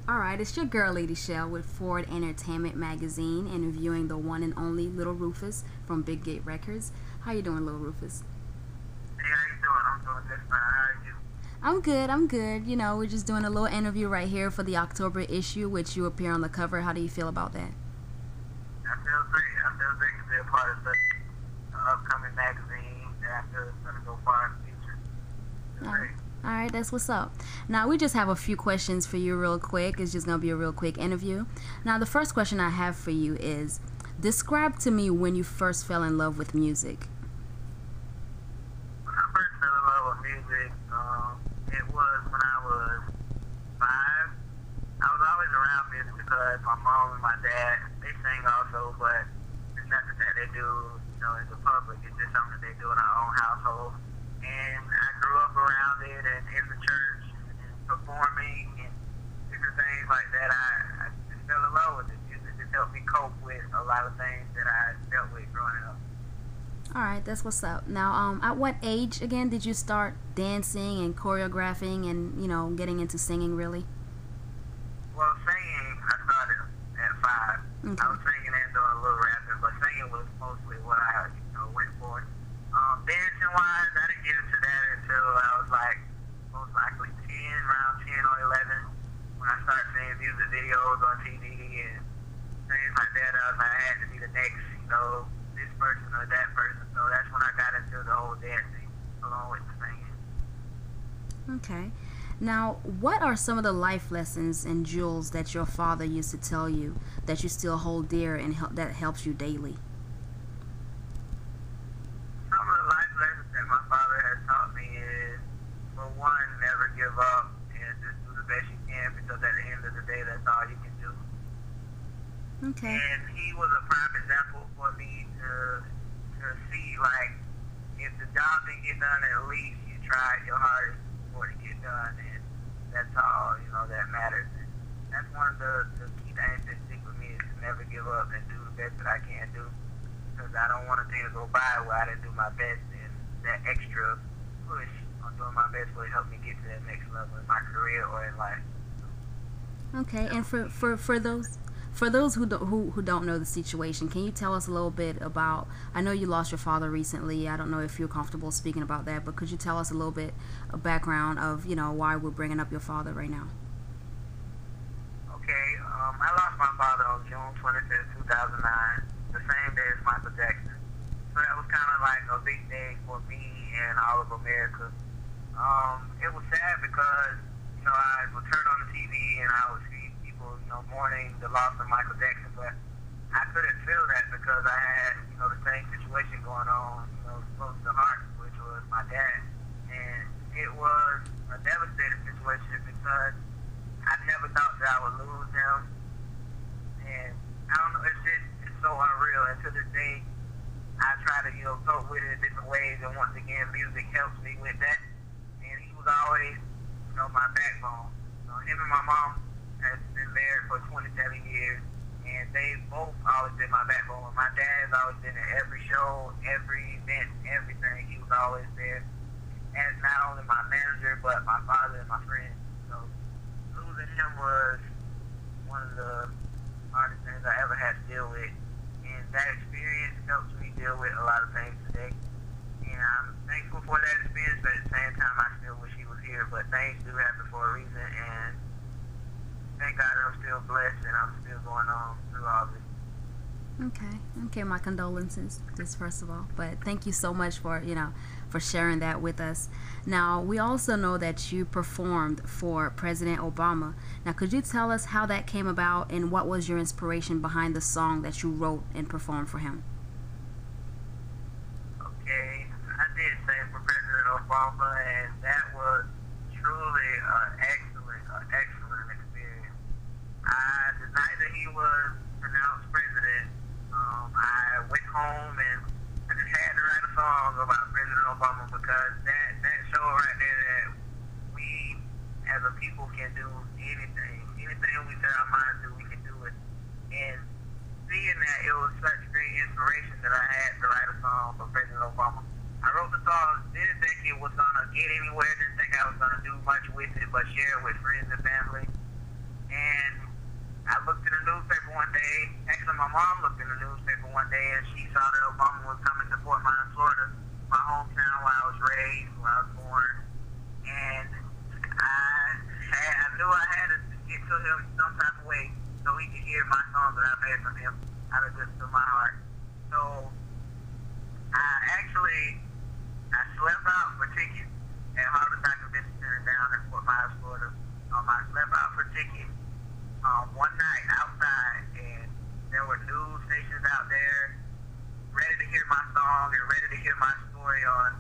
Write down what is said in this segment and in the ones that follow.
Alright, it's your girl Lady Shell with Ford Entertainment Magazine, interviewing the one and only Lil Rufus from Big Gate Records. How you doing, Lil Rufus? Hey, how you doing? I'm doing just fine. How are you? I'm good. You know, we're just doing a little interview right here for the October issue, which you appear on the cover. How do you feel about that? I feel great. I feel great to be a part of the upcoming magazine that I feel is going to go far in the future. It's great. Alright, that's what's up. Now, we just have a few questions for you real quick. It's just going to be a real quick interview. Now, the first question I have for you is, describe to me when you first fell in love with music. When I first fell in love with music, it was when I was 5. I was always around music because my mom and my dad, they sing also, but it's nothing that they do, in the public. It's just something they do in our own household. And I grew up around it and in the church and performing and different things like that. I just fell in love with it. Music just helped me cope with a lot of things that I dealt with growing up. Alright, that's what's up. Now, at what age, again, did you start dancing and choreographing and, getting into singing, really? Well, singing, I started at 5. Okay. I was singing and doing a little rapping, but singing was mostly what I, went for. Dancing-wise, I didn't get into that until I was most likely 10, around 10 or 11, when I started seeing music videos on TV and things like that. I had to be the next, this person or that person. So that's when I got into the whole dancing along with the singing. Okay. Now, what are some of the life lessons and jewels that your father used to tell you that you still hold dear and that helps you daily? Some of the life lessons that my father has taught me is, for one, never give up and just do the best you can, because at the end of the day, that's all you can do. Okay. And he was a prime example for me to see, if the job didn't get done, at least you tried your hardest for it to get done, and that's all, that matters. And that's one of the key things that stick with me, is to never give up and do the best that I can do, because I don't want a day to go by where I didn't do my best, and that extra push on doing my best will help me get to that next level in my career or in life. Okay, and for those who don't know the situation, can you tell us a little bit about, I know you lost your father recently. I don't know if you're comfortable speaking about that, but could you tell us a little bit of background of, why we're bringing up your father right now? Okay, I lost my father on June 25th, 2009, the same day as Michael Jackson. So that was kind of like a big day for me and all of America. It was sad because, I would turn on the TV and I would see people, mourning the loss of Michael Jackson, but I couldn't feel that because I had, the same situation going on, close to heart, which was my dad. And it was a devastating situation because I never thought that I would lose him. And I don't know, it's so unreal. And to this day, I try to, cope with it in different ways. And once again, music helps me with that. And he was always, my backbone. Him and my mom has been married for 27 years, and they both always been my backbone. My dad has always been at every show, every event, everything. He was always there as not only my manager, but my father and my friend. So losing him was one of the hardest things I ever had to deal with, and that experience helps me deal with a lot of things today. And I'm thankful for that experience, but at the same time, I still wish he was here. But things do happen for a reason, and thank God I'm still blessed and I'm still going on through all this. Okay, my condolences, just first of all. But thank you so much for, for sharing that with us. Now, we also know that you performed for President Obama. Now, could you tell us how that came about and what was your inspiration behind the song that you wrote and performed for him? Okay, I did sing for President Obama, and that was truly an excellent experience. The night that he was pronounced president, I went home and I just had to write a song about President Obama, because that show right there that we as a people can do anything we set our minds to, we can do it. And seeing that, it was such great inspiration that I had to write a song for President Obama. I wrote the song, didn't think it was going to get anywhere, didn't think I was going to do much with it, but share it with friends and family. And my mom looked in the newspaper one day and she saw that Obama was coming to Fort Myers, Florida, my hometown where I was raised, where I was born. And I knew I had to get to him some type of way so he could hear my songs that I made from him out of the goodness of my heart. So I slept out for tickets at Harvard Convention Center down in Fort Myers, Florida. I slept out for tickets one night outside, and there were news stations out there ready to hear my song and ready to hear my story on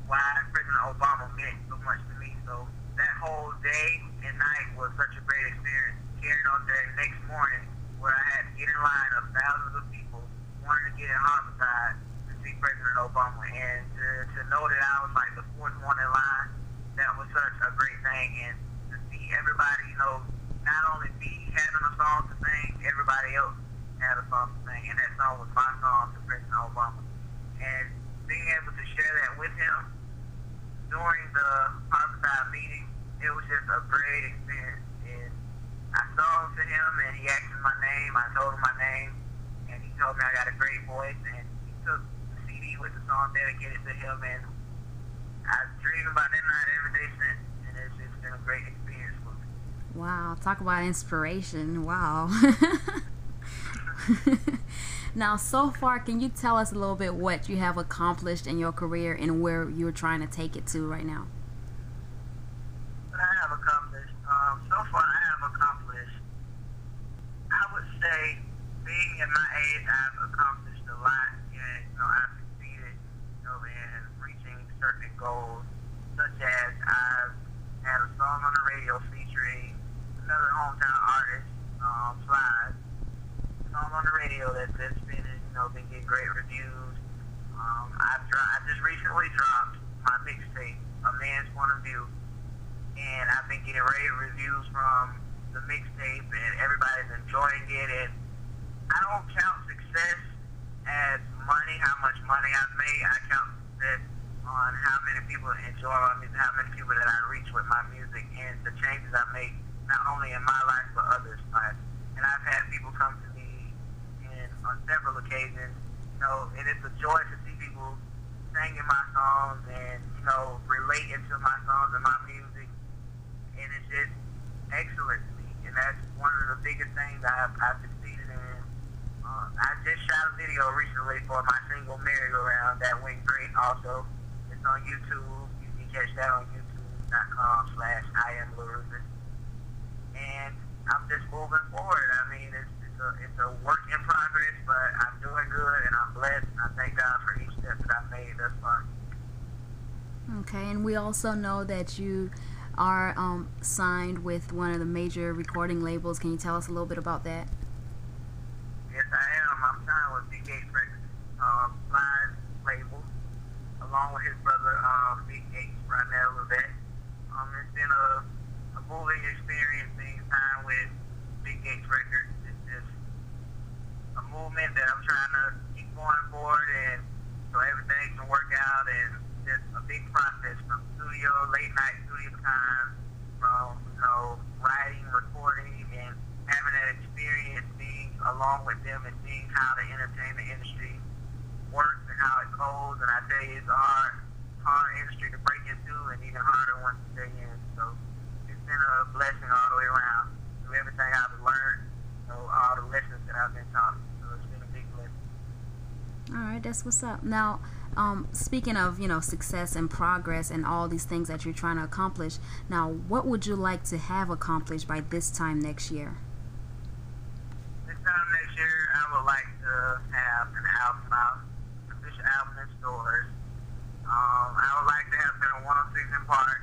why President Obama meant so much to me. So that whole day and night was such a great experience. Carried on to that next morning where I had to get in line of thousands of people wanting to get in homicide to see President Obama. And to know that I was like the fourth one in line, that was such a great thing. And to see everybody, not only me having a song to sing, everybody else had a song to sing. And that song was my song to President Obama. And being able to share that with him during the homicide meeting, it was just a great experience. And I sung to him, and he asked me my name. I told him my name, and he told me I got a great voice. And he took the CD with the song dedicated to him, and I dream about that night every day since. And it's just been a great experience for me. Wow, talk about inspiration. Wow. Now, so far, can you tell us a little bit what you have accomplished in your career and where you're trying to take it to right now? What I have accomplished, so far I have accomplished, I would say, being at my age, I've accomplished a lot. And, I've succeeded, in reaching certain goals, such as I've had a song on the radio featuring another hometown artist, Flies. Song on the radio that's been getting great reviews. I just recently dropped my mixtape, A Man's Point of View, and I've been getting rave reviews from the mixtape, and everybody's enjoying it. And I don't count success as money, how much money I've made. I count success on how many people enjoy my music, how many people that I reach with my music, and the changes I make, not only in my life but others' lives. And I've had people come to me on several occasions, and it's a joy to see people singing my songs and, relating to my songs and my music, and it's just excellent to me, and that's one of the biggest things I've succeeded in. I just shot a video recently for my single Merry-Go-Round that went great also. It's on YouTube. You can catch that on youtube.com/I am Lil Rufus. And I'm just moving forward. I mean, it's a work in progress, but I'm doing good and I'm blessed. And I thank God for each step that I've made thus far. Okay, and we also know that you are signed with one of the major recording labels. Can you tell us a little bit about that? Yes, I am. I'm signed with Big H Records, Fly's label, along with his brother, Big H, Ronell Levette. It's been a moving experience being signed with Big H Records. It's just a movement that I'm trying to keep going forward, and so everything can work out. And just a big process from late night studio time, from writing, recording, and having that experience being along with them and seeing how the entertainment industry works and how it goes. And I tell you, it's a hard industry to break into, and even harder once you stay in. So it's been a blessing all the way around. Through everything I've learned, all the lessons that I've been taught. So it's been a big blessing. All right, that's what's up. Now, speaking of, success and progress and all these things that you're trying to accomplish, now, what would you like to have accomplished by this time next year? This time next year, I would like to have an album out, an official album in stores. I would like to have been a 106 in Park,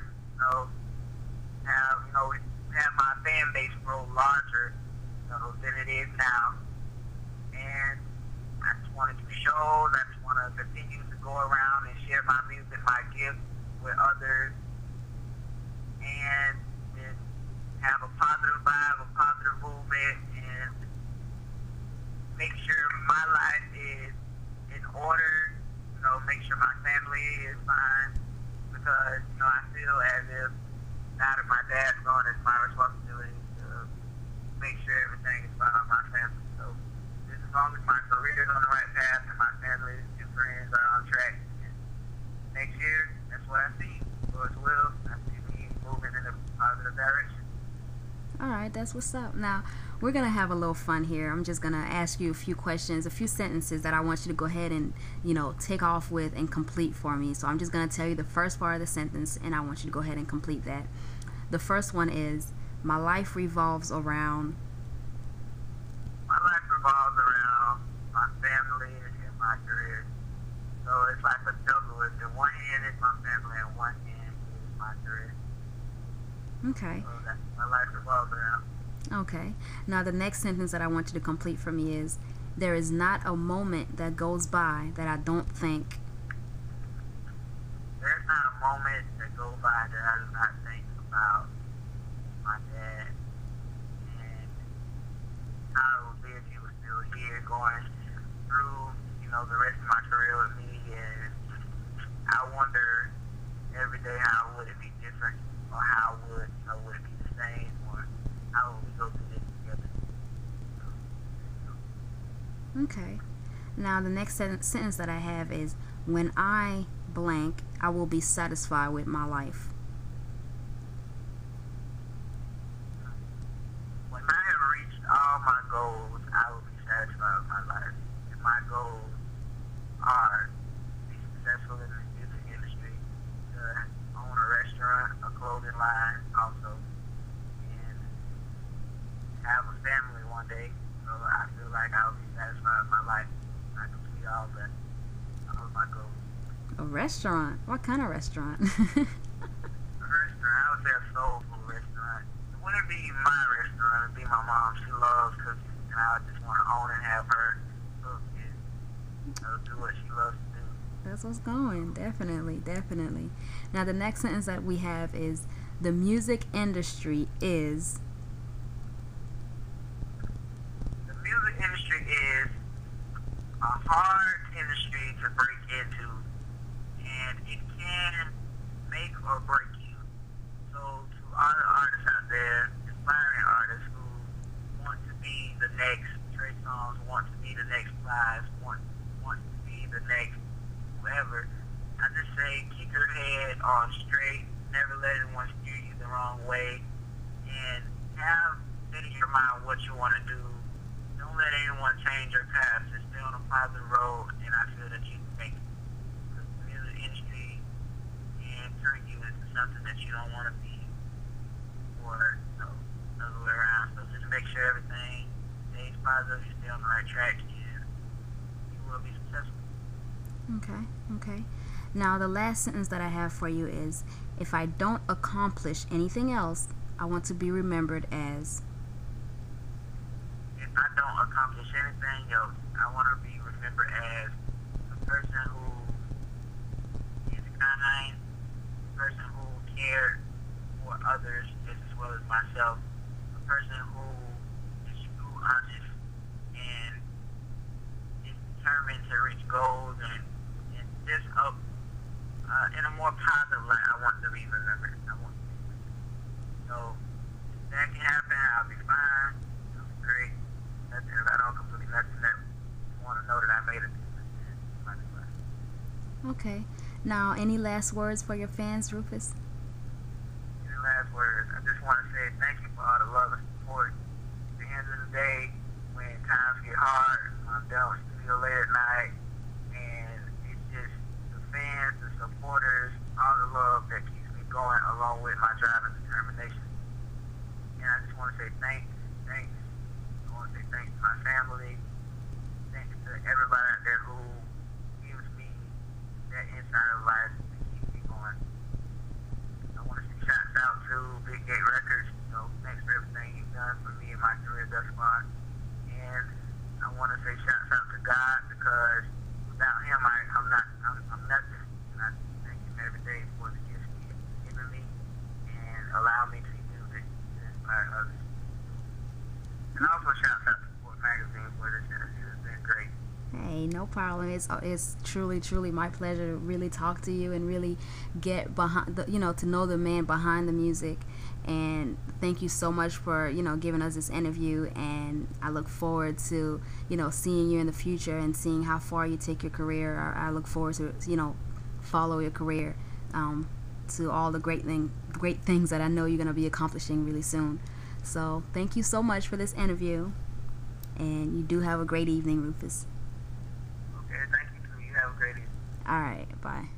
have my fan base grow larger, than it is now. And I just want to do shows. I just want to continue to go around and share my music, my gifts with others, and just have a positive vibe, a positive movement, and make sure my life is in order, make sure my family is fine, because, I feel as if now that my dad's gone, it's my responsibility to make sure everything is fine with my family. So this is All right, that's what's up. Now, we're going to have a little fun here. I'm just going to ask you a few questions, a few sentences that I want you to go ahead and, take off with and complete for me. So I'm just going to tell you the first part of the sentence, and I want you to go ahead and complete that. The first one is, my life revolves around. My life revolves around my family and my career. So it's like a double. It's in one hand is my family and one hand is my career. Okay. So that's my life revolves around. Okay. Now, the next sentence that I want you to complete for me is, there is not a moment that goes by that I don't think. There's not a moment that goes by that I do not think about my dad and how it would be if he was still here going through, the rest of my career with me. And I wonder every day how would it be different, or how would it be the same, or how would we go through this together. Okay. Now, the next sentence that I have is, when I blank, I will be satisfied with my life. When I have reached all my goals, I will be satisfied with my life. And my goals are to be successful in the music industry, to own a restaurant, a clothing line also, and have a family one day. So I feel like I'll be satisfied with my life. I complete all of my goals. A restaurant? What kind of restaurant? A restaurant, I would say a soul food restaurant. It wouldn't be my restaurant, it'd be my mom. She loves cooking, and I just want to own and have her cook and do what she loves to do. That's what's going. Definitely, definitely. Now, the next sentence that we have is, the music industry is. The music industry is a hard industry to break into, and it can make or break you. So to all the artists out there, aspiring artists who want to be the next Trey Songz, want to be the next Plies, want to be the next whoever, I just say keep your head on straight, never let anyone steer you the wrong way, and have set in your mind what you want to do. Don't let anyone change your path. Just stay on a positive road, and I feel that you can make it. Because the music industry can turn you into something that you don't want to be, or other way around. So just make sure everything stays positive, you stay on the right track, and you will be successful. Okay, okay. Now, the last sentence that I have for you is, if I don't accomplish anything else, I want to be remembered as. If I don't accomplish anything else, I want to be remembered as a person who is kind, a person who cared for others just as well as myself, a person who is true, honest, and is determined to reach goals, and just up in a more positive light. I want to be remembered. So if that can happen, I'll be fine. It'll be great. If I don't complete nothing, that I want to know that I made it. Okay. Now, any last words for your fans, Rufus? Any last words? I just want to say thank you for all the love and support. At the end of the day, when times get hard, I'm down with studio late at night, and it's just the fans, the supporters, all the love that keeps me going, along with my drive and determination. And I just want to say thanks. I want to say thanks to my family. Thanks to everybody out there who gives me that inside of life to keep me going. I want to say shouts out to Big Gate Records. Thanks for everything you've done for me in my career thus far. And I want to say shouts out to God, because without Him, I'm nothing. And I thank Him every day for the gifts He's given me and allow me to use it to inspire others. And also shouts out to Sport Magazine for this interview. It's been great. Hey, no problem. It's truly my pleasure to really talk to you and really get behind to know the man behind the music. And thank you so much for giving us this interview, and I look forward to seeing you in the future and seeing how far you take your career. I look forward to follow your career to all the great things that I know you're going to be accomplishing really soon. So thank you so much for this interview, and you do have a great evening, Rufus. Okay, thank you too. You have a great evening. All right, bye.